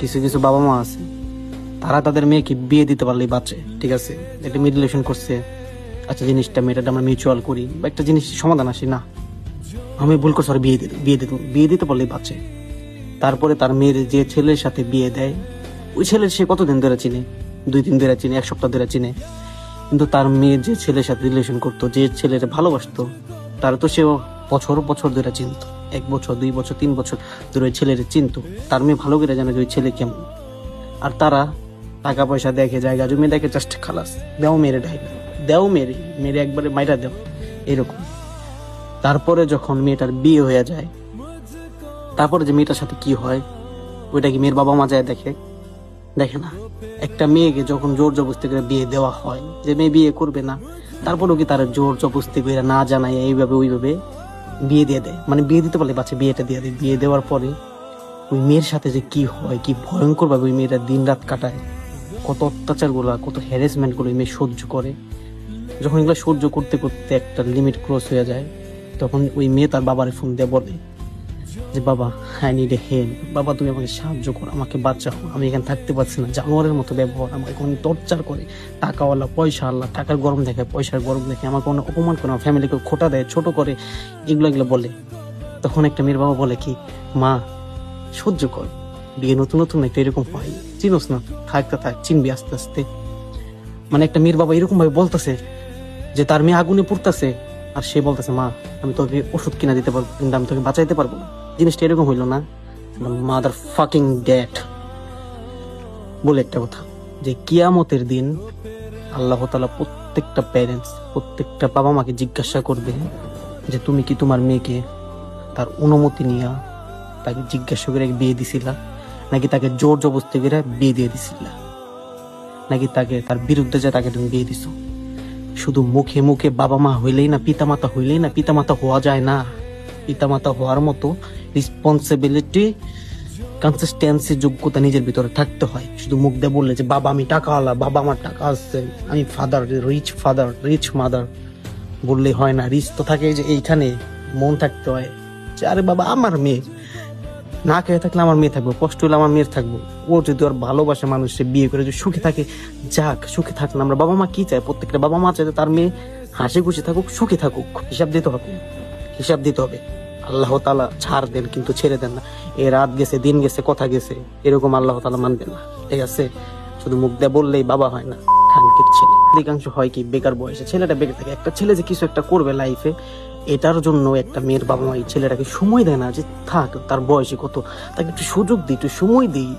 কিছু কিছু বাবা মা আছে, তারা তাদের মেয়েকে বিয়ে দিতে পারলেই বাঁচে। ঠিক আছে, একটা মিডিলেশন করছে, আচ্ছা জিনিসটা মেয়েটা আমরা মিউচুয়াল করি বা একটা জিনিস সমাধান আসি না, আমি ভুল করছি, বিয়ে দিতে পারলেই বাঁচে। তারপরে তার মেয়ের যে ছেলের সাথে বিয়ে দেয়, ওই ছেলের সে কতদিন ধরে চিনে, 2 দিন ধরে চিনে, 1 সপ্তাহ ধরে চিনে, কিন্তু তার মেয়ে যে ছেলের সাথে রিলেশন করতো, যে ছেলেটা ভালোবাসতো, তার তো সে বছর বছর ধরে চিনতো, 1 বছর 2 বছর 3 বছর ধরে ওই ছেলের চিনতো। তার মেয়ে ভালো করে জানে যে ওই ছেলে কেমন। আর তারা টাকা পয়সা দেখে, জায়গা জমি দেখে, জাস্ট খালাস দেও মেরে ঢাইবে, দেও মেরে একবারে মাইরা দেও, এরকম। তারপরে যখন মেয়েটার বিয়ে হয়ে যায়, তারপরে যে মেয়েটার সাথে কি হয় ওইটা কি মেয়ের বাবা মা যায় দেখে না। একটা মেয়েকে যখন জোর জবরদস্তি করে বিয়ে দেওয়া হয়, যে মেয়ে বিয়ে করবে না, তারপরেও কি তার জোর জবরদস্তি করে না জানায় এইভাবে ওইভাবে বিয়ে দিয়ে দেয়, মানে বিয়ে দিতে পারলে বাচ্চা বিয়েটা দিয়ে দেয়। বিয়ে দেওয়ার পরে ওই মেয়ের সাথে যে কি হয়, কি ভয়ঙ্কর ভাবে ওই মেয়েটা দিন রাত কাটায়, কত অত্যাচার গুলা, কত হ্যারাসমেন্ট গুলো ওই মেয়ে সহ্য করে। যখন এগুলো সহ্য করতে করতে একটা লিমিট ক্রস হয়ে যায়, তখন ওই মেয়ে তার বাবারে ফোন দিয়ে বলে যে বাবা, আই নিড এ হেল্প, বাবা তুমি আমাকে সাহায্য করো, আমাকে বাঁচাও, আমি এখানে থাকতে পারছি না, জানোয়ারের মতো ব্যবহার, আমাকে কোনো টর্চার করে, টাকাওয়ালা পয়সা আল্লাহ, টাকার গরম দেখে, পয়সার গরম দেখে, আমাকে কোনো অপমান করে, আমার ফ্যামিলিকে খোটা দেয়, ছোট করে, এগুলো বলে। তখন একটা মেয়ের বাবা বলে কি, মা সহ্য কর, বিয়ে নতুন নতুন একটা এরকম হয়, চিনোস না, থাক চিনবি আস্তে আস্তে। মানে একটা মেয়ের বাবা এরকম ভাবে বলতেছে যে তার মেয়ে আগুনে পুড়তেছে, আর সে বলতেছে মা আমি তোকে ওষুধ কিনা দিতে পারবো, কিন্তু আমি তোকে বাঁচাইতে পারবো না। জিনিসটা এরকম হইলো না? মাদার ফাকিং ড্যাড বলে একটা কথা, যে কিয়ামতের দিন আল্লাহ তাআলা প্রত্যেকটা প্যারেন্টস, প্রত্যেকটা বাবা মাকে জিজ্ঞাসা করবে যে তুমি কি তোমার মেয়েকে তার অনুমতি নিয়ে তাকে জিজ্ঞাসা করে বিয়ে দিছিলা, নাকি তাকে জোর জবরদস্তি করে বিয়ে দিয়ে দিছিলা, নাকি তাকে তার বিরুদ্ধে যে তাকে তুমি বিয়ে দিছো। শুধু মুখে মুখে বাবা মা হইলেই না, পিতামাতা হইলেই না, পিতামাতা হওয়া যায় না। পিতামাতা হওয়ার মতো রেসপন্সিবিলিটি, কনসিস্টেন্সি, যোগ্যতা নিজের ভিতরে থাকতে হয়। শুধু মুখ দিয়ে বললে যে বাবা আমি টাকাওয়ালা, বাবা আমার টাকা আছে, আমি ফাদার, রিচ মাদার বললে হয় না। রিচ তো থাকে যে এইখানে, মন থাকতে হয় যে আরে বাবা আমার মেয়ে না খেয়ে থাকলে আমার মেয়ে থাকবো, কষ্ট হলে আমার মেয়ের থাকবো, ও যদি ওর ভালোবাসে মানুষে বিয়ে করে যদি সুখে থাকে, যাক সুখে থাক না। আমরা বাবা মা কি চাই? প্রত্যেকটা বাবা মা চাই তার মেয়ে হাসি খুশি থাকুক, সুখে থাকুক। হিসাব দিতে হবে। আল্লাহ তাআলা ছাড় দেন কিন্তু ছেড়ে দেন না। এ রাত গেছে, দিন গেছে, কথা গেছে, এরকম আল্লাহ তাআলা মানবেন না। ঠিক আছে, শুধু মুখ দিয়ে বললেই বাবা হয় না, খানকির ছেলে। অধিকাংশ হয় কি, বেকার বয়সে ছেলেটা বেঁকে থাকে। একটা ছেলে যে কিছু একটা করবে লাইফে, এটার জন্য একটা মেয়ের বাবা মা এই ছেলেটাকে সময় দেয় না, যে থাক তার বয়সে কত, তাকে একটু সুযোগ দিই, একটু সময় দিই।